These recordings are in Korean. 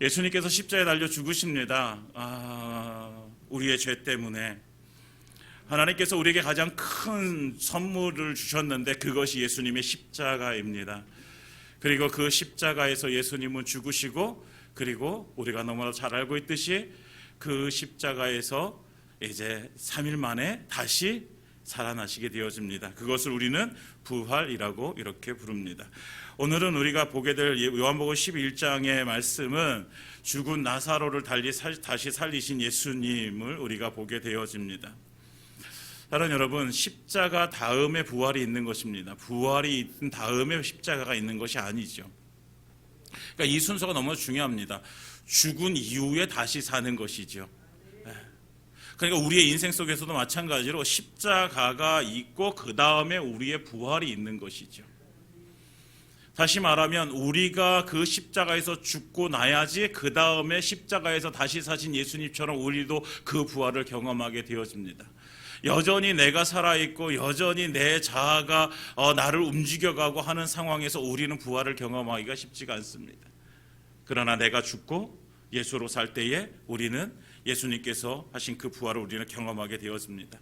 예수님께서 십자가에 달려 죽으십니다. 우리의 죄 때문에. 하나님께서 우리에게 가장 큰 선물을 주셨는데 그것이 예수님의 십자가입니다. 그리고 그 십자가에서 예수님은 죽으시고, 그리고 우리가 너무나 잘 알고 있듯이 그 십자가에서 이제 3일 만에 다시 살아나시게 되어집니다. 그것을 우리는 부활이라고 이렇게 부릅니다. 오늘은 우리가 보게 될 요한복음 12장의 말씀은 죽은 나사로를 다시 살리신 예수님을 우리가 보게 되어집니다. 사랑하는 여러분, 십자가 다음에 부활이 있는 것입니다. 부활이 있은 다음에 십자가가 있는 것이 아니죠. 그러니까 이 순서가 너무 중요합니다. 죽은 이후에 다시 사는 것이죠. 그러니까 우리의 인생 속에서도 마찬가지로 십자가가 있고 그 다음에 우리의 부활이 있는 것이죠. 다시 말하면 우리가 그 십자가에서 죽고 나야지 그 다음에 십자가에서 다시 사신 예수님처럼 우리도 그 부활을 경험하게 되어집니다. 여전히 내가 살아있고 여전히 내 자아가 나를 움직여가고 하는 상황에서 우리는 부활을 경험하기가 쉽지가 않습니다. 그러나 내가 죽고 예수로 살 때에 우리는 예수님께서 하신 그 부활을 우리는 경험하게 되어집니다.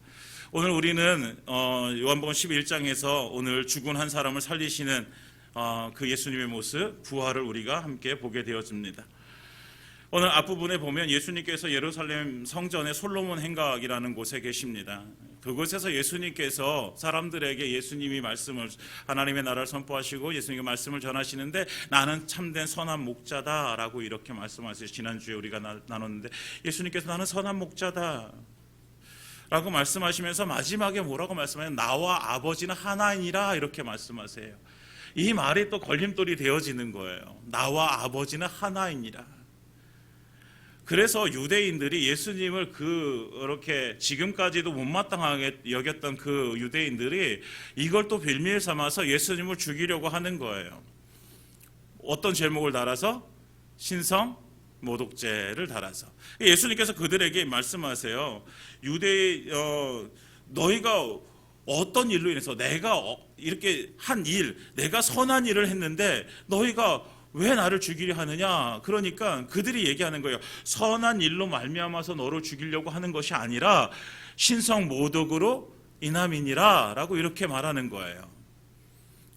오늘 우리는 요한복음 11장에서 오늘 죽은 한 사람을 살리시는 그 예수님의 모습, 부활을 우리가 함께 보게 되어집니다. 오늘 앞부분에 보면 예수님께서 예루살렘 성전의 솔로몬 행각이라는 곳에 계십니다. 그곳에서 예수님께서 사람들에게 예수님이 말씀을, 하나님의 나라를 선포하시고 예수님의 말씀을 전하시는데 나는 참된 선한 목자다라고 이렇게 말씀하세요. 지난주에 우리가 나눴는데 예수님께서 나는 선한 목자다 라고 말씀하시면서 마지막에 뭐라고 말씀하세요? 나와 아버지는 하나이니라 이렇게 말씀하세요. 이 말이 또 걸림돌이 되어지는 거예요. 나와 아버지는 하나이니라. 그래서 유대인들이 예수님을 그렇게 지금까지도 못마땅하게 여겼던 그 유대인들이 이걸 또 빌미를 삼아서 예수님을 죽이려고 하는 거예요. 어떤 제목을 달아서? 신성 모독죄를 달아서. 예수님께서 그들에게 말씀하세요. 너희가 어떤 일로 인해서 내가 이렇게 한 일, 내가 선한 일을 했는데 너희가 왜 나를 죽이려 하느냐? 그러니까 그들이 얘기하는 거예요. 선한 일로 말미암아서 너를 죽이려고 하는 것이 아니라 신성 모독으로 인함이니라 라고 이렇게 말하는 거예요.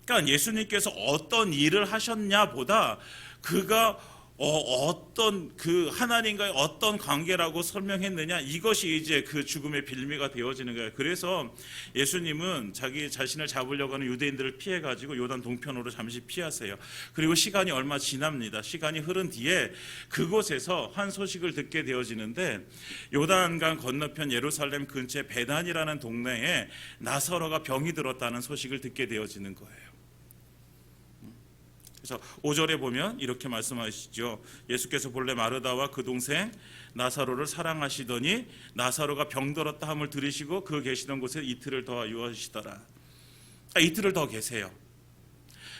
그러니까 예수님께서 어떤 일을 하셨냐 보다 그가 어떤 그 하나님과의 어떤 관계라고 설명했느냐, 이것이 이제 그 죽음의 빌미가 되어지는 거예요. 그래서 예수님은 자기 자신을 잡으려고 하는 유대인들을 피해가지고 요단 동편으로 잠시 피하세요. 그리고 시간이 얼마 지납니다. 시간이 흐른 뒤에 그곳에서 한 소식을 듣게 되어지는데 요단강 건너편 예루살렘 근처 베단이라는 동네에 나사로가 병이 들었다는 소식을 듣게 되어지는 거예요. 그래서 5절에 보면 이렇게 말씀하시죠. 예수께서 본래 마르다와 그 동생 나사로를 사랑하시더니 나사로가 병들었다 함을 들으시고 그 계시던 곳에 이틀을 더 유하시더라. 이틀을 더 계세요.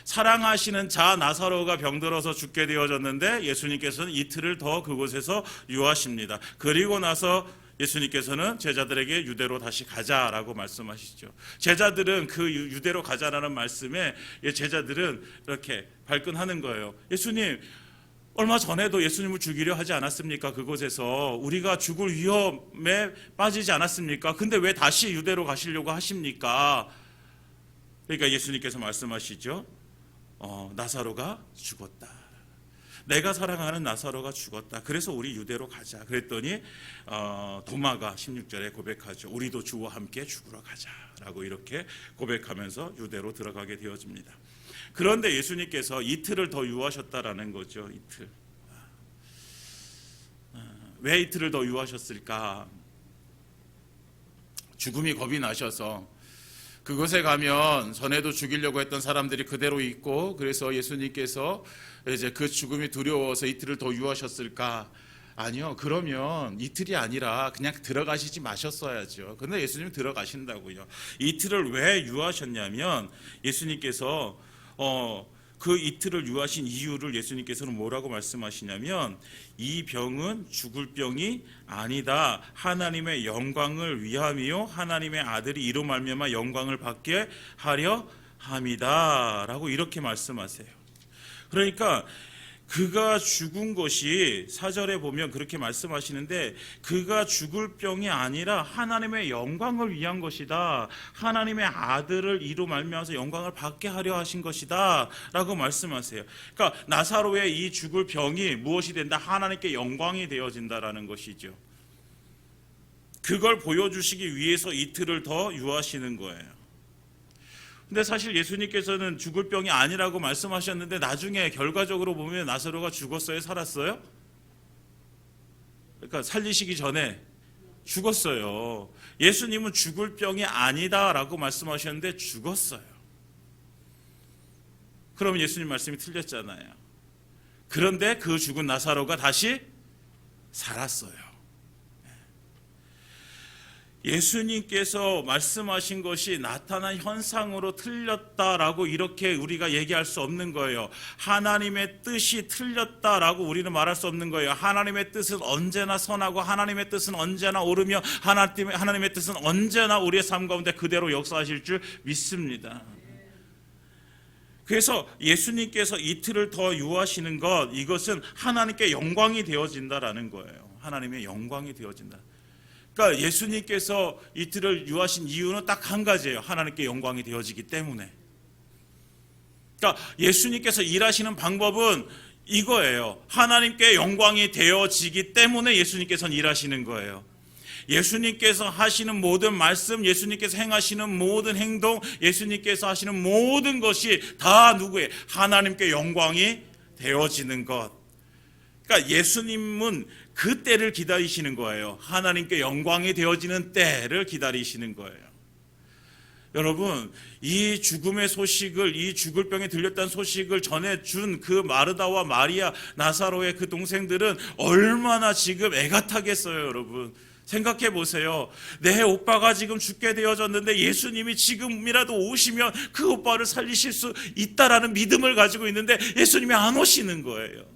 사랑하시는 자 나사로가 병들어서 죽게 되어졌는데 예수님께서는 이틀을 더 그곳에서 유하십니다. 그리고 나서 예수님께서는 제자들에게 유대로 다시 가자라고 말씀하시죠. 제자들은 그 유대로 가자라는 말씀에 제자들은 이렇게 발끈하는 거예요. 예수님, 얼마 전에도 예수님을 죽이려 하지 않았습니까? 그곳에서 우리가 죽을 위험에 빠지지 않았습니까? 근데 왜 다시 유대로 가시려고 하십니까? 그러니까 예수님께서 말씀하시죠. 나사로가 죽었다. 내가 사랑하는 나사로가 죽었다. 그래서 우리 유대로 가자. 그랬더니 도마가 16절에 고백하죠. 우리도 주와 함께 죽으러 가자라고 이렇게 고백하면서 유대로 들어가게 되어집니다. 그런데 예수님께서 이틀을 더 유하셨다라는 거죠. 이틀. 왜 이틀을 더 유하셨을까? 죽음이 겁이 나셔서 그곳에 가면 전에도 죽이려고 했던 사람들이 그대로 있고, 그래서 예수님께서 이제 그 죽음이 두려워서 이틀을 더 유하셨을까? 아니요. 그러면 이틀이 아니라 그냥 들어가시지 마셨어야죠. 근데 예수님 들어가신다고요. 이틀을 왜 유하셨냐면 예수님께서 그 이틀을 유하신 이유를 예수님께서는 뭐라고 말씀하시냐면 이 병은 죽을 병이 아니다. 하나님의 영광을 위함이요 하나님의 아들이 이로 말미암아 영광을 받게 하려 함이다 라고 이렇게 말씀하세요. 그러니까 그가 죽은 것이 4절에 보면 그렇게 말씀하시는데, 그가 죽을 병이 아니라 하나님의 영광을 위한 것이다. 하나님의 아들을 이로 말미암아서 영광을 받게 하려 하신 것이다 라고 말씀하세요. 그러니까 나사로의 이 죽을 병이 무엇이 된다? 하나님께 영광이 되어진다라는 것이죠. 그걸 보여주시기 위해서 이틀을 더 유하시는 거예요. 근데 사실 예수님께서는 죽을 병이 아니라고 말씀하셨는데 나중에 결과적으로 보면 나사로가 죽었어요? 살았어요? 그러니까 살리시기 전에 죽었어요. 예수님은 죽을 병이 아니다라고 말씀하셨는데 죽었어요. 그러면 예수님 말씀이 틀렸잖아요. 그런데 그 죽은 나사로가 다시 살았어요. 예수님께서 말씀하신 것이 나타난 현상으로 틀렸다라고 이렇게 우리가 얘기할 수 없는 거예요. 하나님의 뜻이 틀렸다라고 우리는 말할 수 없는 거예요. 하나님의 뜻은 언제나 선하고 하나님의 뜻은 언제나 옳으며 하나님의 뜻은 언제나 우리의 삶 가운데 그대로 역사하실 줄 믿습니다. 그래서 예수님께서 이틀을 더 유하시는 것, 이것은 하나님께 영광이 되어진다라는 거예요. 하나님의 영광이 되어진다. 그러니까 예수님께서 이틀을 유하신 이유는 딱 한 가지예요. 하나님께 영광이 되어지기 때문에. 그러니까 예수님께서 일하시는 방법은 이거예요. 하나님께 영광이 되어지기 때문에 예수님께서는 일하시는 거예요. 예수님께서 하시는 모든 말씀, 예수님께서 행하시는 모든 행동, 예수님께서 하시는 모든 것이 다 누구예요? 하나님께 영광이 되어지는 것. 그러니까 예수님은 그 때를 기다리시는 거예요. 하나님께 영광이 되어지는 때를 기다리시는 거예요. 여러분, 이 죽음의 소식을, 이 죽을 병에 들렸다는 소식을 전해준 그 마르다와 마리아, 나사로의 그 동생들은 얼마나 지금 애가 타겠어요, 여러분. 생각해 보세요. 내 오빠가 지금 죽게 되어졌는데 예수님이 지금이라도 오시면 그 오빠를 살리실 수 있다라는 믿음을 가지고 있는데 예수님이 안 오시는 거예요.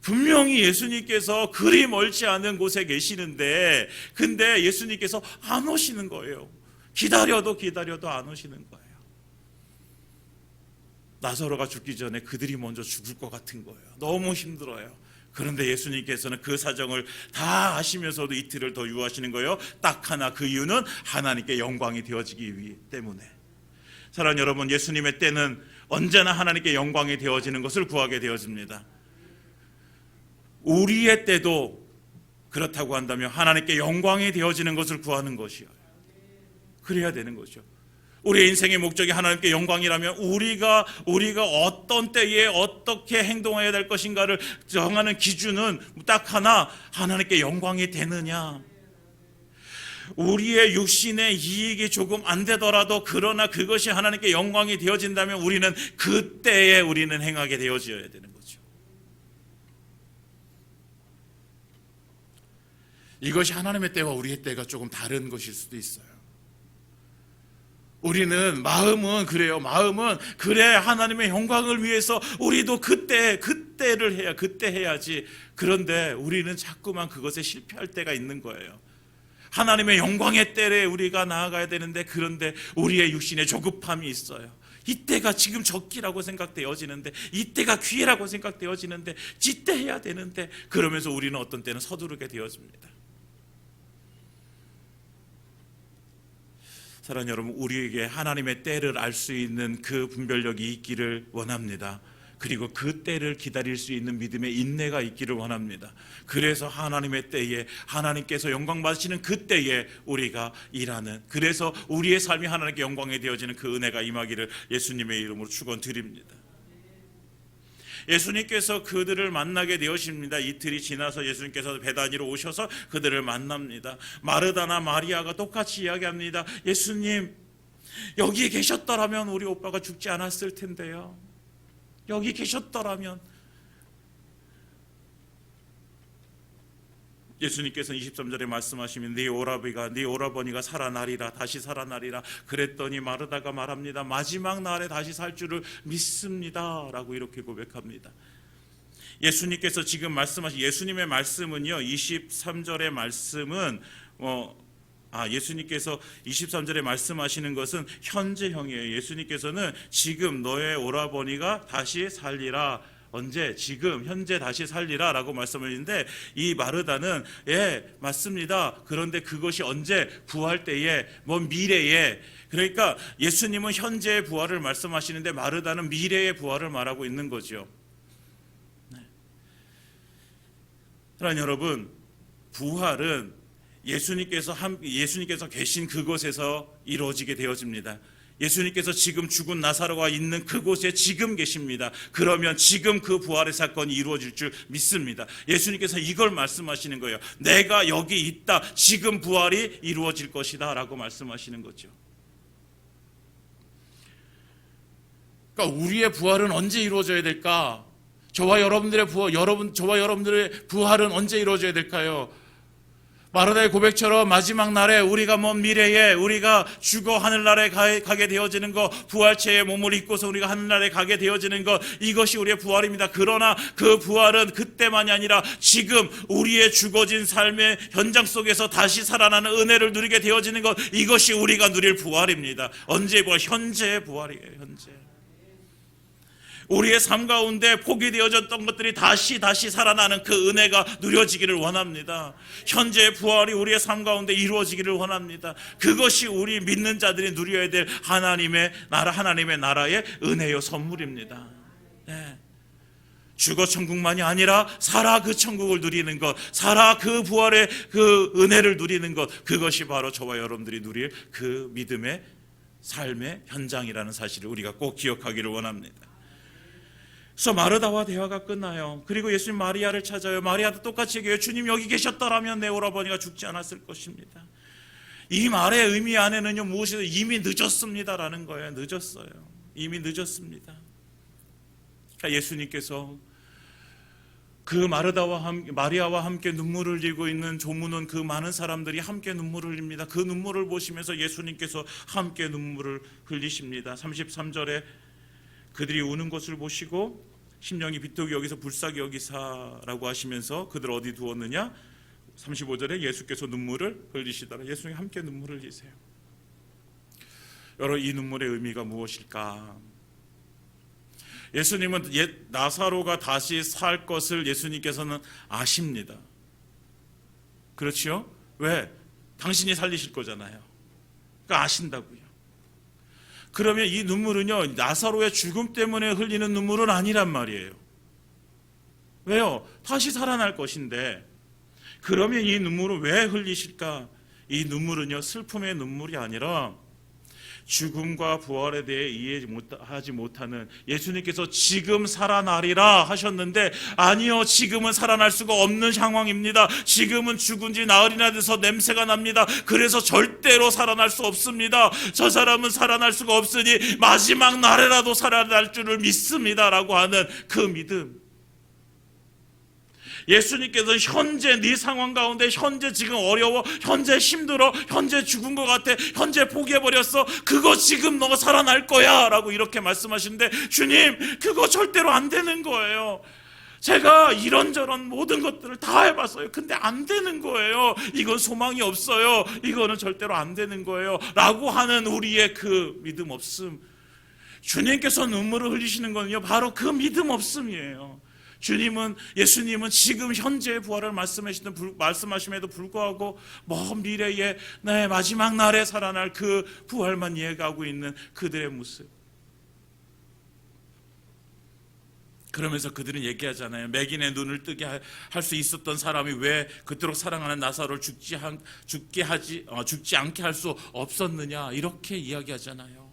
분명히 예수님께서 그리 멀지 않은 곳에 계시는데, 근데 예수님께서 안 오시는 거예요. 기다려도 안 오시는 거예요. 나사로가 죽기 전에 그들이 먼저 죽을 것 같은 거예요. 너무 힘들어요. 그런데 예수님께서는 그 사정을 다 아시면서도 이틀을 더 유하시는 거예요. 딱 하나, 그 이유는 하나님께 영광이 되어지기 때문에. 사랑하는 여러분, 예수님의 때는 언제나 하나님께 영광이 되어지는 것을 구하게 되어집니다. 우리의 때도 그렇다고 한다면 하나님께 영광이 되어지는 것을 구하는 것이요. 그래야 되는 거죠. 우리의 인생의 목적이 하나님께 영광이라면 우리가 어떤 때에 어떻게 행동해야 될 것인가를 정하는 기준은 딱 하나, 하나님께 영광이 되느냐. 우리의 육신의 이익이 조금 안 되더라도 그러나 그것이 하나님께 영광이 되어진다면 우리는 그때에 우리는 행하게 되어져야 되는 거죠. 이것이 하나님의 때와 우리의 때가 조금 다른 것일 수도 있어요. 우리는 마음은 그래요. 마음은 그래, 하나님의 영광을 위해서 우리도 그때를 해야, 그때 해야지. 그런데 우리는 자꾸만 그것에 실패할 때가 있는 거예요. 하나님의 영광의 때에 우리가 나아가야 되는데, 그런데 우리의 육신에 조급함이 있어요. 이때가 지금 적기라고 생각되어지는데, 이때가 기회라고 생각되어지는데, 이때 해야 되는데, 그러면서 우리는 어떤 때는 서두르게 되어집니다. 사랑하는 여러분, 우리에게 하나님의 때를 알 수 있는 그 분별력이 있기를 원합니다. 그리고 그 때를 기다릴 수 있는 믿음의 인내가 있기를 원합니다. 그래서 하나님의 때에, 하나님께서 영광 받으시는 그 때에 우리가 일하는, 그래서 우리의 삶이 하나님께 영광이 되어지는 그 은혜가 임하기를 예수님의 이름으로 축원드립니다. 예수님께서 그들을 만나게 되어집니다. 이틀이 지나서 예수님께서 베다니로 오셔서 그들을 만납니다. 마르다나 마리아가 똑같이 이야기합니다. 예수님, 여기 계셨더라면 우리 오빠가 죽지 않았을 텐데요. 여기 계셨더라면. 예수님께서는 23절에 말씀하시면 네 오라버니가 살아나리라, 다시 살아나리라. 그랬더니 마르다가 말합니다. 마지막 날에 다시 살 줄을 믿습니다 라고 이렇게 고백합니다. 예수님께서 지금 말씀하신 예수님의 말씀은요, 23절의 말씀은 예수님께서 23절에 말씀하시는 것은 현재형이에요. 예수님께서는 지금 너의 오라버니가 다시 살리라. 언제? 지금 현재 다시 살리라 라고 말씀하시는데, 이 마르다는 맞습니다. 그런데 그것이 언제? 부활 때에, 미래에. 그러니까 예수님은 현재의 부활을 말씀하시는데 마르다는 미래의 부활을 말하고 있는 거죠. 사랑하는 여러분, 부활은 예수님께서 계신 그곳에서 이루어지게 되어집니다. 예수님께서 지금 죽은 나사로가 있는 그곳에 지금 계십니다. 그러면 지금 그 부활의 사건이 이루어질 줄 믿습니다. 예수님께서 이걸 말씀하시는 거예요. 내가 여기 있다. 지금 부활이 이루어질 것이다 라고 말씀하시는 거죠. 그러니까 우리의 부활은 언제 이루어져야 될까? 저와 여러분들의 부활은 언제 이루어져야 될까요? 마르다의 고백처럼 마지막 날에 우리가 먼 미래에 우리가 죽어 하늘나라에 가게 되어지는 것, 부활체의 몸을 입고서 우리가 하늘나라에 가게 되어지는 것, 이것이 우리의 부활입니다. 그러나 그 부활은 그때만이 아니라 지금 우리의 죽어진 삶의 현장 속에서 다시 살아나는 은혜를 누리게 되어지는 것, 이것이 우리가 누릴 부활입니다. 언제의 부활? 현재의 부활이에요. 현재. 우리의 삶 가운데 포기되어졌던 것들이 다시 살아나는 그 은혜가 누려지기를 원합니다. 현재의 부활이 우리의 삶 가운데 이루어지기를 원합니다. 그것이 우리 믿는 자들이 누려야 될 하나님의 나라의 은혜요 선물입니다. 죽어 천국만이 아니라 살아 그 천국을 누리는 것, 살아 그 부활의 그 은혜를 누리는 것, 그것이 바로 저와 여러분들이 누릴 그 믿음의 삶의 현장이라는 사실을 우리가 꼭 기억하기를 원합니다. 그래서 마르다와 대화가 끝나요. 그리고 예수님 마리아를 찾아요. 마리아도 똑같이 얘기해요. 주님 여기 계셨더라면 내 오라버니가 죽지 않았을 것입니다. 이 말의 의미 안에는요, 무엇이든 이미 늦었습니다라는 거예요. 늦었어요. 이미 늦었습니다. 그러니까 예수님께서 그 마리아와 함께 눈물을 흘리고 있는 조문은 그 많은 사람들이 함께 눈물을 흘립니다. 그 눈물을 보시면서 예수님께서 함께 눈물을 흘리십니다. 33절에 그들이 우는 것을 보시고 심령이 비통히 여기서 불쌍히 여기사라고 하시면서 그들 어디 두었느냐? 35절에 예수께서 눈물을 흘리시더라. 예수님이 함께 눈물을 흘리세요. 여러분, 이 눈물의 의미가 무엇일까? 예수님은 나사로가 다시 살 것을 예수님께서는 아십니다. 그렇지요? 왜? 당신이 살리실 거잖아요. 그러니까 아신다고요. 그러면 이 눈물은요, 나사로의 죽음 때문에 흘리는 눈물은 아니란 말이에요. 왜요? 다시 살아날 것인데. 그러면 이 눈물을 왜 흘리실까? 이 눈물은요, 슬픔의 눈물이 아니라 죽음과 부활에 대해 이해하지 못하는, 예수님께서 지금 살아나리라 하셨는데 아니요, 지금은 살아날 수가 없는 상황입니다. 지금은 죽은 지 나흘이나 돼서 냄새가 납니다. 그래서 절대로 살아날 수 없습니다. 저 사람은 살아날 수가 없으니 마지막 날에라도 살아날 줄을 믿습니다 라고 하는 그 믿음. 예수님께서는 현재 네 상황 가운데, 현재 지금 어려워, 현재 힘들어, 현재 죽은 것 같아, 현재 포기해버렸어, 그거 지금 너 살아날 거야 라고 이렇게 말씀하시는데, 주님 그거 절대로 안 되는 거예요. 제가 이런저런 모든 것들을 다 해봤어요. 근데 안 되는 거예요. 이건 소망이 없어요. 이거는 절대로 안 되는 거예요 라고 하는 우리의 그 믿음 없음. 주님께서 눈물을 흘리시는 거는요, 바로 그 믿음 없음이에요. 예수님은 지금 현재의 부활을 말씀하심에도 불구하고 먼 미래에 마지막 날에 살아날 그 부활만 이해가고 있는 그들의 모습. 그러면서 그들은 얘기하잖아요. 맥인의 눈을 뜨게 할 수 있었던 사람이 왜 그토록 사랑하는 나사로를 죽지 않게 할 수 없었느냐, 이렇게 이야기하잖아요.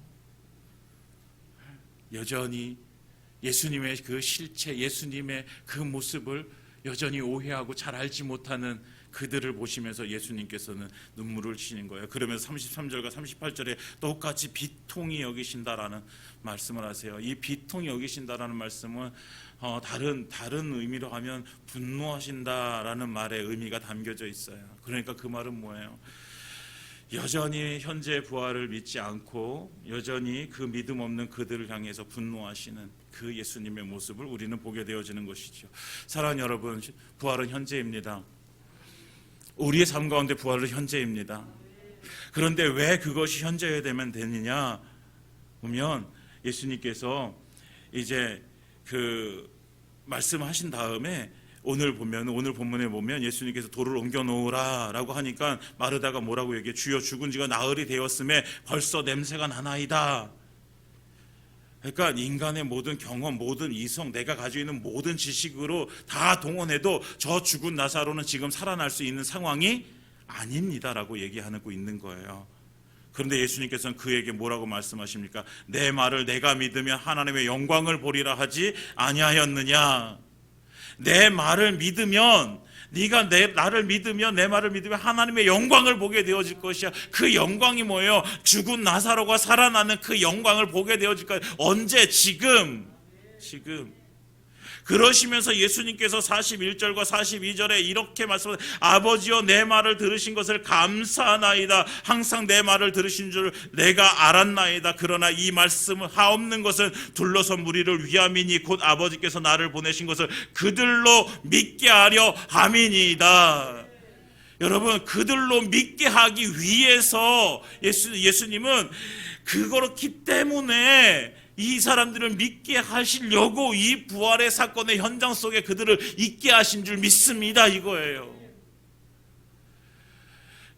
여전히 예수님의 그 실체, 예수님의 그 모습을 여전히 오해하고 잘 알지 못하는 그들을 보시면서 예수님께서는 눈물을 흘리시는 거예요. 그러면서 33절과 38절에 똑같이 비통히 여기신다라는 말씀을 하세요. 이 비통히 여기신다라는 말씀은 다른 의미로 하면 분노하신다라는 말의 의미가 담겨져 있어요. 그러니까 그 말은 뭐예요? 여전히 현재 부활을 믿지 않고 여전히 그 믿음 없는 그들을 향해서 분노하시는 그 예수님의 모습을 우리는 보게 되어지는 것이죠. 사랑하는 여러분, 부활은 현재입니다. 우리의 삶 가운데 부활은 현재입니다. 그런데 왜 그것이 현재여야 되면 되느냐 보면 예수님께서 이제 그 말씀하신 다음에 오늘 본문에 보면 예수님께서 돌을 옮겨 놓으라라고 하니까 마르다가 뭐라고 얘기해? 주여 죽은 지가 나흘이 되었음에 벌써 냄새가 나나이다. 그러니까 인간의 모든 경험, 모든 이성, 내가 가지고 있는 모든 지식으로 다 동원해도 저 죽은 나사로는 지금 살아날 수 있는 상황이 아닙니다라고 얘기하고 있는 거예요. 그런데 예수님께서는 그에게 뭐라고 말씀하십니까? 내 말을 내가 믿으면 하나님의 영광을 보리라 하지 아니하였느냐? 내 말을 믿으면, 네가 나를 믿으면, 내 말을 믿으면 하나님의 영광을 보게 되어질 것이야. 그 영광이 뭐예요? 죽은 나사로가 살아나는 그 영광을 보게 되어질 거야. 언제? 지금. 그러시면서 예수님께서 41절과 42절에 이렇게 말씀하세요. 아버지여 내 말을 들으신 것을 감사하나이다. 항상 내 말을 들으신 줄 내가 알았나이다. 그러나 이 말씀을 하옵는 것은 둘러선 무리를 위함이니 곧 아버지께서 나를 보내신 것을 그들로 믿게 하려 함이니이다. 여러분, 그들로 믿게 하기 위해서 예수님은 그렇기 때문에 이 사람들을 믿게 하시려고 이 부활의 사건의 현장 속에 그들을 있게 하신 줄 믿습니다, 이거예요.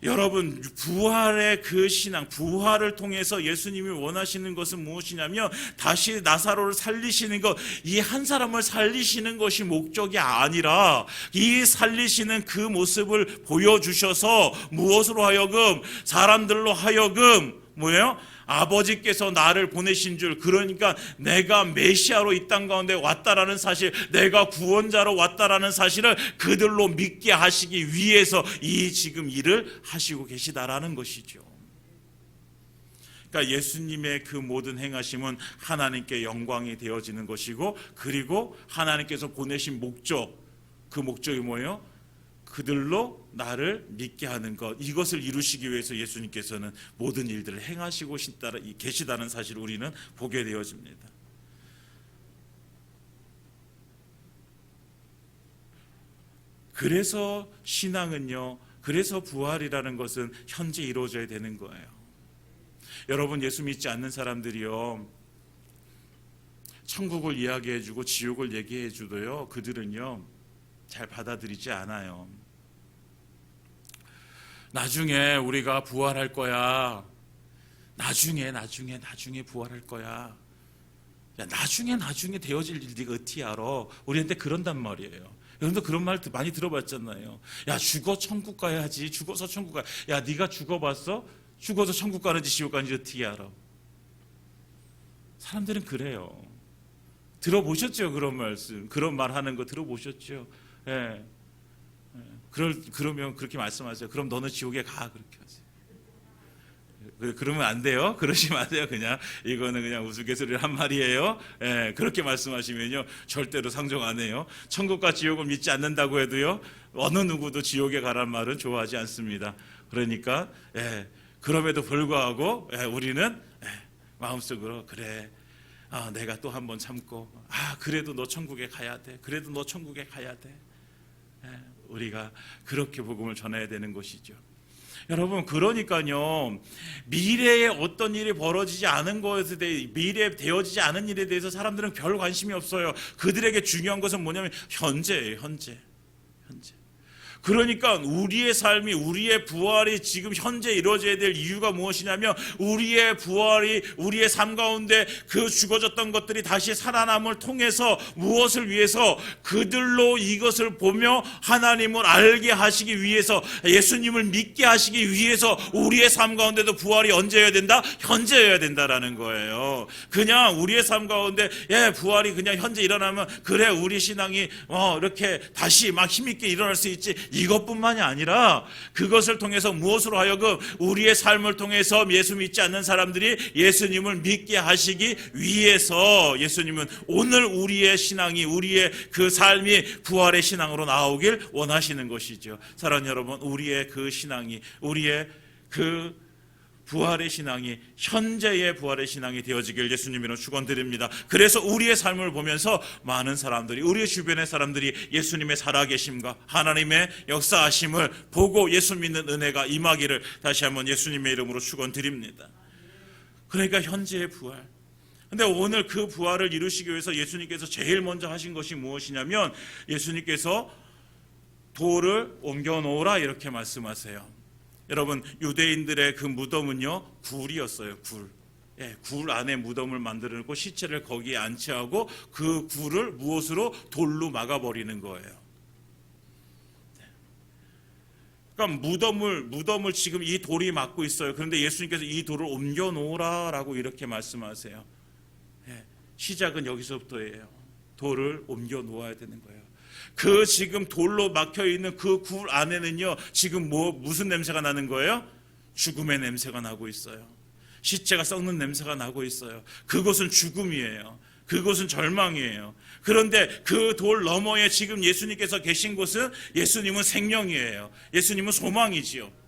여러분, 부활의 그 신앙, 부활을 통해서 예수님이 원하시는 것은 무엇이냐면 다시 나사로를 살리시는 것, 이 한 사람을 살리시는 것이 목적이 아니라 이 살리시는 그 모습을 보여주셔서 무엇으로 하여금, 사람들로 하여금 뭐예요? 아버지께서 나를 보내신 줄, 그러니까 내가 메시아로 이 땅 가운데 왔다라는 사실, 내가 구원자로 왔다라는 사실을 그들로 믿게 하시기 위해서 이 지금 일을 하시고 계시다라는 것이죠. 그러니까 예수님의 그 모든 행하심은 하나님께 영광이 되어지는 것이고, 그리고 하나님께서 보내신 목적, 그 목적이 뭐예요? 그들로 나를 믿게 하는 것, 이것을 이루시기 위해서 예수님께서는 모든 일들을 행하시고 계시다는 사실을 우리는 보게 되어집니다. 그래서 신앙은요, 그래서 부활이라는 것은 현재 이루어져야 되는 거예요. 여러분, 예수 믿지 않는 사람들이요, 천국을 이야기해주고 지옥을 얘기해주도요, 그들은요 잘 받아들이지 않아요. 나중에 우리가 부활할 거야. 나중에 부활할 거야. 야, 나중에 되어질 일 네가 어떻게 알아? 우리한테 그런단 말이에요. 여러분도 그런 말 많이 들어봤잖아요. 야, 죽어 천국 가야지. 죽어서 천국 가. 야, 네가 죽어봤어? 죽어서 천국 가는지 지옥 가는지 어떻게 알아? 사람들은 그래요. 들어보셨죠? 그런 말씀, 그런 말 하는 거 들어보셨죠? 예. 그러면 그렇게 말씀하세요. 그럼 너는 지옥에 가, 그렇게 하세요. 그러면 안 돼요. 그러시면 안 돼요. 그냥 이거는 그냥 우스갯소리를 한 말이에요. 예, 그렇게 말씀하시면요 절대로 상종 안 해요. 천국과 지옥을 믿지 않는다고 해도요 어느 누구도 지옥에 가란 말은 좋아하지 않습니다. 그러니까 그럼에도 불구하고 우리는 마음속으로 그래, 내가 또 한 번 참고, 그래도 너 천국에 가야 돼. 그래도 너 천국에 가야 돼. 우리가 그렇게 복음을 전해야 되는 것이죠. 여러분, 그러니까요 미래에 어떤 일이 벌어지지 않은 것에 대해, 미래에 되어지지 않은 일에 대해서 사람들은 별 관심이 없어요. 그들에게 중요한 것은 뭐냐면 현재예요. 현재. 그러니까 우리의 삶이, 우리의 부활이 지금 현재 이루어져야 될 이유가 무엇이냐면, 우리의 부활이 우리의 삶 가운데 그 죽어졌던 것들이 다시 살아남을 통해서 무엇을 위해서? 그들로 이것을 보며 하나님을 알게 하시기 위해서, 예수님을 믿게 하시기 위해서 우리의 삶 가운데도 부활이 언제여야 된다? 현재여야 된다라는 거예요. 그냥 우리의 삶 가운데 부활이 그냥 현재 일어나면 그래, 우리 신앙이 이렇게 다시 막 힘있게 일어날 수 있지, 이것뿐만이 아니라 그것을 통해서 무엇으로 하여금 우리의 삶을 통해서 예수 믿지 않는 사람들이 예수님을 믿게 하시기 위해서 예수님은 오늘 우리의 신앙이, 우리의 그 삶이 부활의 신앙으로 나오길 원하시는 것이죠. 사랑하는 여러분, 우리의 그 신앙이, 우리의 그 부활의 신앙이 현재의 부활의 신앙이 되어지길 예수님으로 축원드립니다. 그래서 우리의 삶을 보면서 많은 사람들이, 우리 주변의 사람들이 예수님의 살아계심과 하나님의 역사하심을 보고 예수 믿는 은혜가 임하기를 다시 한번 예수님의 이름으로 축원드립니다. 그러니까 현재의 부활. 근데 오늘 그 부활을 이루시기 위해서 예수님께서 제일 먼저 하신 것이 무엇이냐면, 예수님께서 돌을 옮겨 놓으라 이렇게 말씀하세요. 여러분, 유대인들의 그 무덤은요, 굴이었어요. 굴 안에 무덤을 만들어 놓고 시체를 거기에 안치하고 그 굴을 무엇으로? 돌로 막아버리는 거예요. 그러니까 무덤을 지금 이 돌이 막고 있어요. 그런데 예수님께서 이 돌을 옮겨 놓으라라고 이렇게 말씀하세요. 시작은 여기서부터예요. 돌을 옮겨 놓아야 되는 거예요. 그 지금 돌로 막혀 있는 그 굴 안에는요, 지금 무슨 냄새가 나는 거예요? 죽음의 냄새가 나고 있어요. 시체가 썩는 냄새가 나고 있어요. 그것은 죽음이에요. 그것은 절망이에요. 그런데 그 돌 너머에 지금 예수님께서 계신 곳은, 예수님은 생명이에요. 예수님은 소망이지요.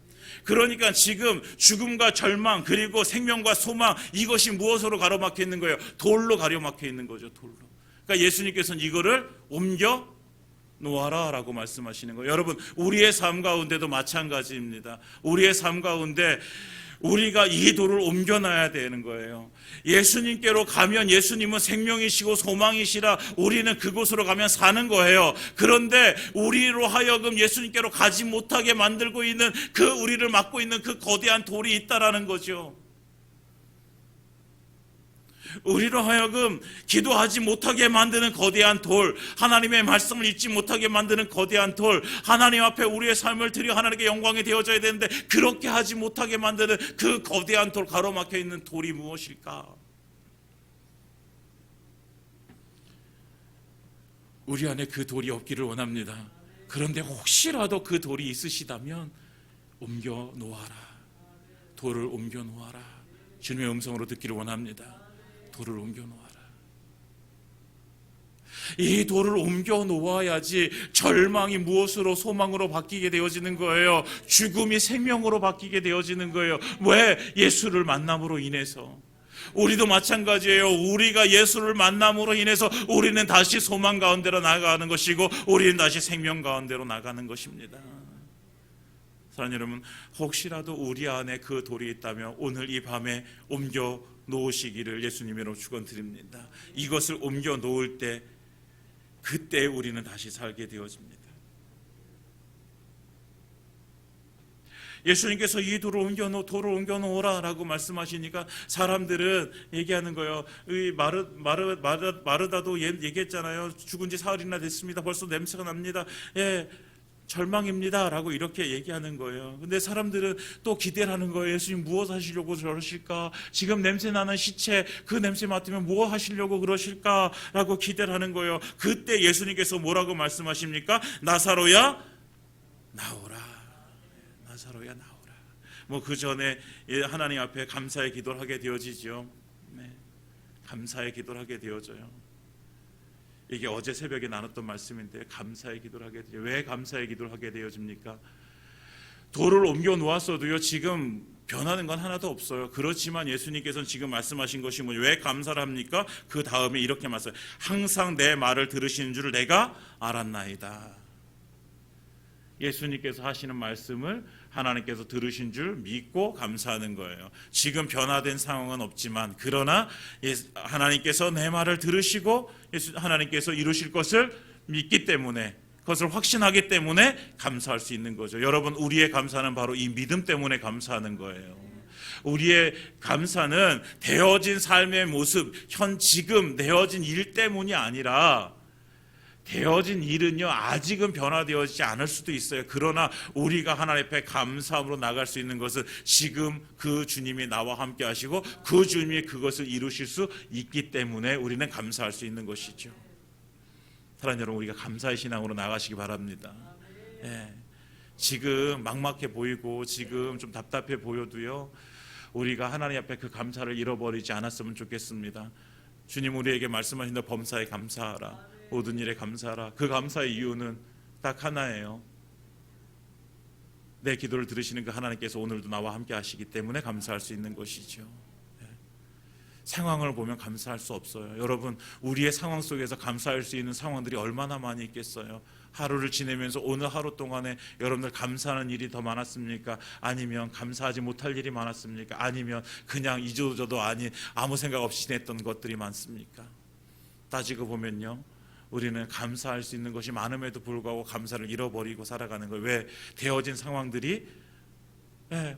그러니까 지금 죽음과 절망 그리고 생명과 소망, 이것이 무엇으로 가로막혀 있는 거예요? 돌로 가로막혀 있는 거죠. 돌로. 그러니까 예수님께서는 이거를 옮겨 놓아라 라고 말씀하시는 거예요. 여러분, 우리의 삶 가운데도 마찬가지입니다. 우리의 삶 가운데 우리가 이 돌을 옮겨놔야 되는 거예요. 예수님께로 가면 예수님은 생명이시고 소망이시라 우리는 그곳으로 가면 사는 거예요. 그런데 우리로 하여금 예수님께로 가지 못하게 만들고 있는 그 우리를 막고 있는 그 거대한 돌이 있다라는 거죠. 우리로 하여금 기도하지 못하게 만드는 거대한 돌, 하나님의 말씀을 잊지 못하게 만드는 거대한 돌, 하나님 앞에 우리의 삶을 드려 하나님께 영광이 되어져야 되는데 그렇게 하지 못하게 만드는 그 거대한 돌, 가로막혀 있는 돌이 무엇일까? 우리 안에 그 돌이 없기를 원합니다. 그런데 혹시라도 그 돌이 있으시다면 옮겨 놓아라. 돌을 옮겨 놓아라. 주님의 음성으로 듣기를 원합니다. 돌을 옮겨 놓아라. 이 돌을 옮겨 놓아야지 절망이 무엇으로? 소망으로 바뀌게 되어지는 거예요. 죽음이 생명으로 바뀌게 되어지는 거예요. 왜? 예수를 만남으로 인해서. 우리도 마찬가지예요. 우리가 예수를 만남으로 인해서 우리는 다시 소망 가운데로 나아가는 것이고 우리는 다시 생명 가운데로 나가는 것입니다. 사랑하는 여러분, 혹시라도 우리 안에 그 돌이 있다면 오늘 이 밤에 옮겨 놓으시기를 예수님으로 축원드립니다. 이것을 옮겨 놓을 때, 그때 우리는 다시 살게 되어집니다. 예수님께서 이 돌을 옮겨 놓으라 라고 말씀하시니까 사람들은 얘기하는 거예요. 마르다도 얘기했잖아요. 죽은 지 사흘이나 됐습니다. 벌써 냄새가 납니다. 예, 절망입니다 라고 이렇게 얘기하는 거예요. 근데 사람들은 또 기대를 하는 거예요. 예수님 무엇 하시려고 저러실까? 지금 냄새 나는 시체, 그 냄새 맡으면 무엇 하시려고 그러실까? 라고 기대를 하는 거예요. 그때 예수님께서 뭐라고 말씀하십니까? 나사로야 나오라. 나사로야 나오라. 그 전에 하나님 앞에 감사의 기도를 하게 되어지죠. 네, 감사의 기도를 하게 되어져요. 이게 어제 새벽에 나눴던 말씀인데, 감사의 기도를 하게 되죠. 왜 감사의 기도를 하게 되어집니까? 돌을 옮겨 놓았어도요, 지금 변하는 건 하나도 없어요. 그렇지만 예수님께서는 지금 말씀하신 것이 왜 감사를 합니까? 그 다음에 이렇게 말씀해요. 항상 내 말을 들으시는 줄 내가 알았나이다. 예수님께서 하시는 말씀을 하나님께서 들으신 줄 믿고 감사하는 거예요. 지금 변화된 상황은 없지만, 그러나 하나님께서 내 말을 들으시고 하나님께서 이루실 것을 믿기 때문에, 그것을 확신하기 때문에 감사할 수 있는 거죠. 여러분, 우리의 감사는 바로 이 믿음 때문에 감사하는 거예요. 우리의 감사는 되어진 삶의 모습, 지금 되어진 일 때문이 아니라, 되어진 일은요, 아직은 변화되어지지 않을 수도 있어요. 그러나 우리가 하나님 앞에 감사함으로 나갈 수 있는 것은 지금 그 주님이 나와 함께 하시고 그 주님이 그것을 이루실 수 있기 때문에 우리는 감사할 수 있는 것이죠. 사랑하는 여러분, 우리가 감사의 신앙으로 나가시기 바랍니다. 예, 지금 막막해 보이고 지금 좀 답답해 보여도요, 우리가 하나님 앞에 그 감사를 잃어버리지 않았으면 좋겠습니다. 주님 우리에게 말씀하신다. 범사에 감사하라. 모든 일에 감사하라. 그 감사의 이유는 딱 하나예요. 내 기도를 들으시는 그 하나님께서 오늘도 나와 함께 하시기 때문에 감사할 수 있는 것이죠. 상황을 보면 감사할 수 없어요. 여러분, 우리의 상황 속에서 감사할 수 있는 상황들이 얼마나 많이 있겠어요. 하루를 지내면서 오늘 하루 동안에 여러분들 감사하는 일이 더 많았습니까? 아니면 감사하지 못할 일이 많았습니까? 아니면 그냥 이조저도 아닌 아무 생각 없이 지냈던 것들이 많습니까? 따지고 보면요, 우리는 감사할 수 있는 것이 많음에도 불구하고 감사를 잃어버리고 살아가는 거예요. 왜? 되어진 상황들이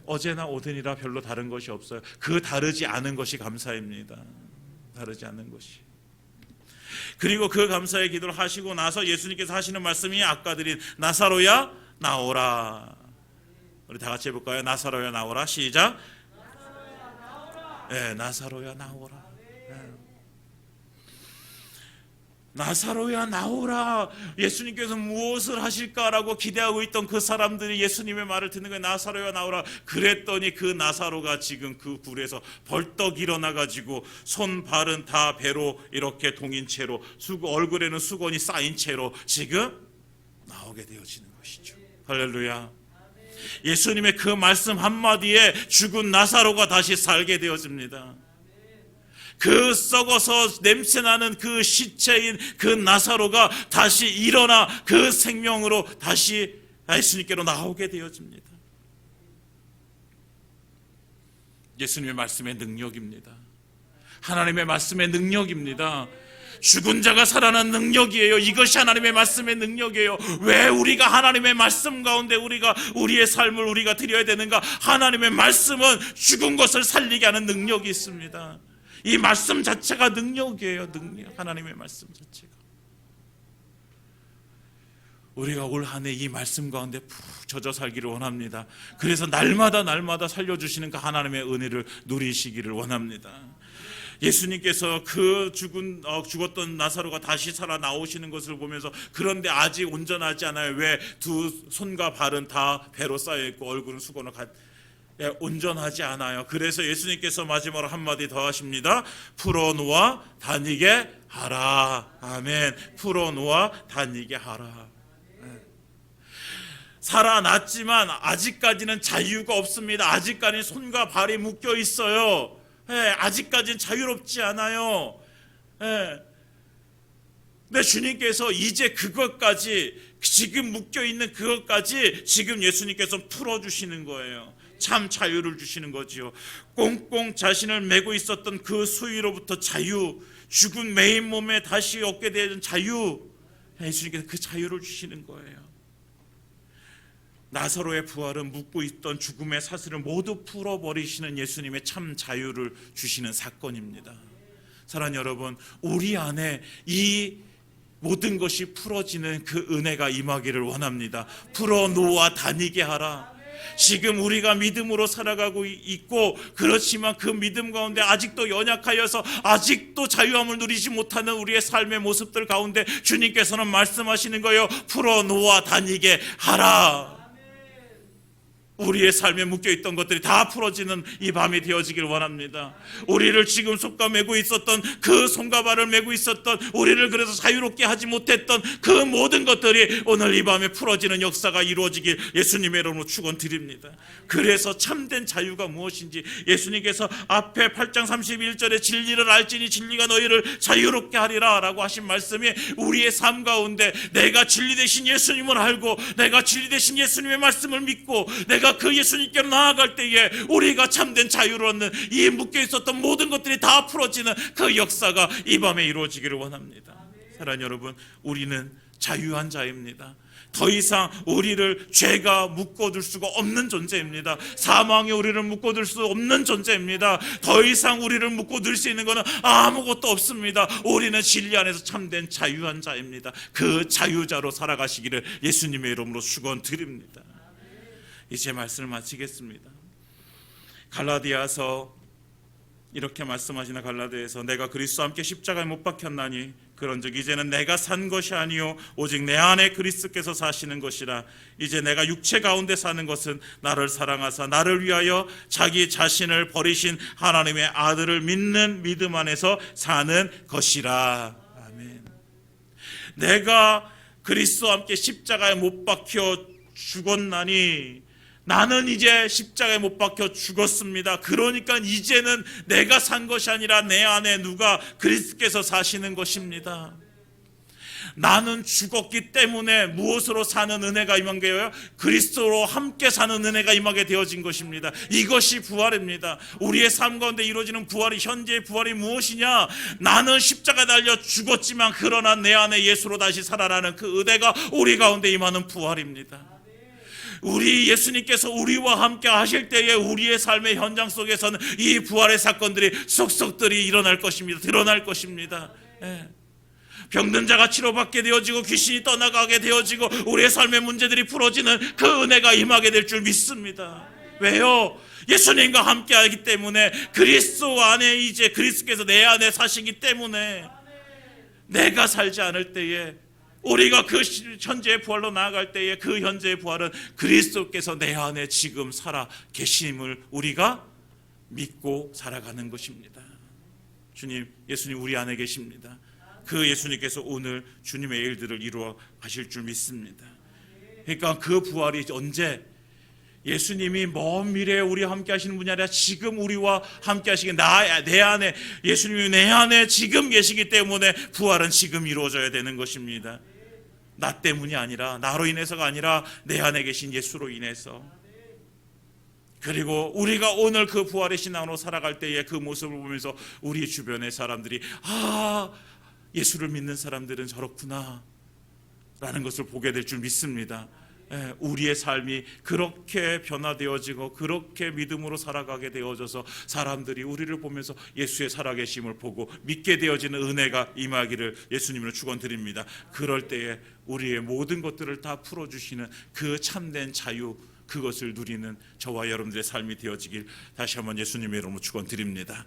어제나 오늘이라 별로 다른 것이 없어요. 그 다르지 않은 것이 감사입니다. 다르지 않는 것이. 그리고 그 감사의 기도를 하시고 나서 예수님께서 하시는 말씀이 아까 드린 나사로야 나오라. 우리 다 같이 해볼까요? 나사로야 나오라. 시작. 나사로야 나오라. 나사로야 나오라. 예수님께서 무엇을 하실까라고 기대하고 있던 그 사람들이 예수님의 말을 듣는 거예요. 나사로야 나오라. 그랬더니 그 나사로가 지금 그 굴에서 벌떡 일어나가지고 손 발은 다 배로 이렇게 동인 채로 얼굴에는 수건이 쌓인 채로 지금 나오게 되어지는 것이죠. 할렐루야. 예수님의 그 말씀 한마디에 죽은 나사로가 다시 살게 되어집니다. 그 썩어서 냄새나는 그 시체인 그 나사로가 다시 일어나 그 생명으로 다시 예수님께로 나오게 되어집니다. 예수님의 말씀의 능력입니다. 하나님의 말씀의 능력입니다. 죽은 자가 살아난 능력이에요. 이것이 하나님의 말씀의 능력이에요. 왜 우리가 하나님의 말씀 가운데 우리의 삶을 우리가 드려야 되는가? 하나님의 말씀은 죽은 것을 살리게 하는 능력이 있습니다. 이 말씀 자체가 능력이에요. 능력. 하나님의 말씀 자체가. 우리가 올 한 해 이 말씀 가운데 푹 젖어 살기를 원합니다. 그래서 날마다 살려주시는 그 하나님의 은혜를 누리시기를 원합니다. 예수님께서 그 죽었던 나사로가 다시 살아 나오시는 것을 보면서 그런데 아직 온전하지 않아요. 왜? 두 손과 발은 다 배로 쌓여 있고 얼굴은 수건으로 온전하지 않아요. 그래서 예수님께서 마지막으로 한마디 더 하십니다. 풀어놓아 다니게 하라. 아멘. 풀어놓아 다니게 하라. 살아났지만 아직까지는 자유가 없습니다. 아직까지는 손과 발이 묶여 있어요. 아직까지는 자유롭지 않아요. 근데 주님께서 이제 그것까지, 지금 묶여있는 그것까지 지금 예수님께서 풀어주시는 거예요. 참 자유를 주시는 거지요. 꽁꽁 자신을 메고 있었던 그 수위로부터 자유, 죽은 메인 몸에 다시 얻게 되는 자유, 예수님께서 그 자유를 주시는 거예요. 나사로의 부활은 묶고 있던 죽음의 사슬을 모두 풀어버리시는 예수님의 참 자유를 주시는 사건입니다. 사랑하는 여러분, 우리 안에 이 모든 것이 풀어지는 그 은혜가 임하기를 원합니다. 풀어놓아 다니게 하라. 지금 우리가 믿음으로 살아가고 있고, 그렇지만 그 믿음 가운데 아직도 연약하여서 아직도 자유함을 누리지 못하는 우리의 삶의 모습들 가운데 주님께서는 말씀하시는 거예요. 풀어놓아 다니게 하라. 우리의 삶에 묶여있던 것들이 다 풀어지는 이 밤이 되어지길 원합니다. 우리를 지금 속가 메고 있었던 그 손과 발을 메고 있었던, 우리를 그래서 자유롭게 하지 못했던 그 모든 것들이 오늘 이 밤에 풀어지는 역사가 이루어지길 예수님의 이름으로 축원드립니다. 그래서 참된 자유가 무엇인지 예수님께서 앞에 8장 31절에 진리를 알지니 진리가 너희를 자유롭게 하리라 라고 하신 말씀이 우리의 삶 가운데 내가 진리 되신 예수님을 알고, 내가 진리 되신 예수님의 말씀을 믿고, 내가 그 예수님께로 나아갈 때에 우리가 참된 자유를 얻는, 이 묶여 있었던 모든 것들이 다 풀어지는 그 역사가 이 밤에 이루어지기를 원합니다. 사랑하는 여러분, 우리는 자유한 자입니다. 더 이상 우리를 죄가 묶어둘 수가 없는 존재입니다. 사망이 우리를 묶어둘 수 없는 존재입니다. 더 이상 우리를 묶어둘 수 있는 것은 아무것도 없습니다. 우리는 진리 안에서 참된 자유한 자입니다. 그 자유자로 살아가시기를 예수님의 이름으로 축원드립니다. 이제 말씀을 마치겠습니다. 갈라디아서 이렇게 말씀하시나, 갈라디아에서 내가 그리스도와 함께 십자가에 못 박혔나니 그런즉 이제는 내가 산 것이 아니요 오직 내 안에 그리스도께서 사시는 것이라. 이제 내가 육체 가운데 사는 것은 나를 사랑하사 나를 위하여 자기 자신을 버리신 하나님의 아들을 믿는 믿음 안에서 사는 것이라. 아멘. 내가 그리스도와 함께 십자가에 못 박혀 죽었나니 나는 이제 십자가에 못 박혀 죽었습니다. 그러니까 이제는 내가 산 것이 아니라 내 안에 누가 그리스도께서 사시는 것입니다. 나는 죽었기 때문에 무엇으로 사는 은혜가 임한 게요? 그리스도로 함께 사는 은혜가 임하게 되어진 것입니다. 이것이 부활입니다. 우리의 삶 가운데 이루어지는 부활이, 현재의 부활이 무엇이냐? 나는 십자가에 달려 죽었지만 그러나 내 안에 예수로 다시 살아나는 그 은혜가 우리 가운데 임하는 부활입니다. 우리 예수님께서 우리와 함께 하실 때에 우리의 삶의 현장 속에서는 이 부활의 사건들이 속속들이 일어날 것입니다. 드러날 것입니다. 병든 자가 치료받게 되어지고 귀신이 떠나가게 되어지고 우리의 삶의 문제들이 풀어지는 그 은혜가 임하게 될 줄 믿습니다. 왜요? 예수님과 함께 하기 때문에, 그리스도 안에 이제 그리스도께서 내 안에 사시기 때문에, 내가 살지 않을 때에, 우리가 그 현재의 부활로 나아갈 때에 그 현재의 부활은 그리스도께서 내 안에 지금 살아 계심을 우리가 믿고 살아가는 것입니다. 주님, 예수님 우리 안에 계십니다. 그 예수님께서 오늘 주님의 일들을 이루어 가실 줄 믿습니다. 그러니까 그 부활이 언제? 예수님이 먼 미래에 우리와 함께 하시는 분이 아니라 지금 우리와 함께 하시기, 내 안에, 예수님이 내 안에 지금 계시기 때문에 부활은 지금 이루어져야 되는 것입니다. 나 때문이 아니라, 나로 인해서가 아니라 내 안에 계신 예수로 인해서. 그리고 우리가 오늘 그 부활의 신앙으로 살아갈 때에 그 모습을 보면서 우리 주변의 사람들이 예수를 믿는 사람들은 저렇구나 라는 것을 보게 될 줄 믿습니다. 우리의 삶이 그렇게 변화되어지고 그렇게 믿음으로 살아가게 되어져서 사람들이 우리를 보면서 예수의 살아계심을 보고 믿게 되어지는 은혜가 임하기를 예수님으로 축원드립니다. 그럴 때에 우리의 모든 것들을 다 풀어주시는 그 참된 자유, 그것을 누리는 저와 여러분들의 삶이 되어지길 다시 한번 예수님의 이름으로 축원드립니다.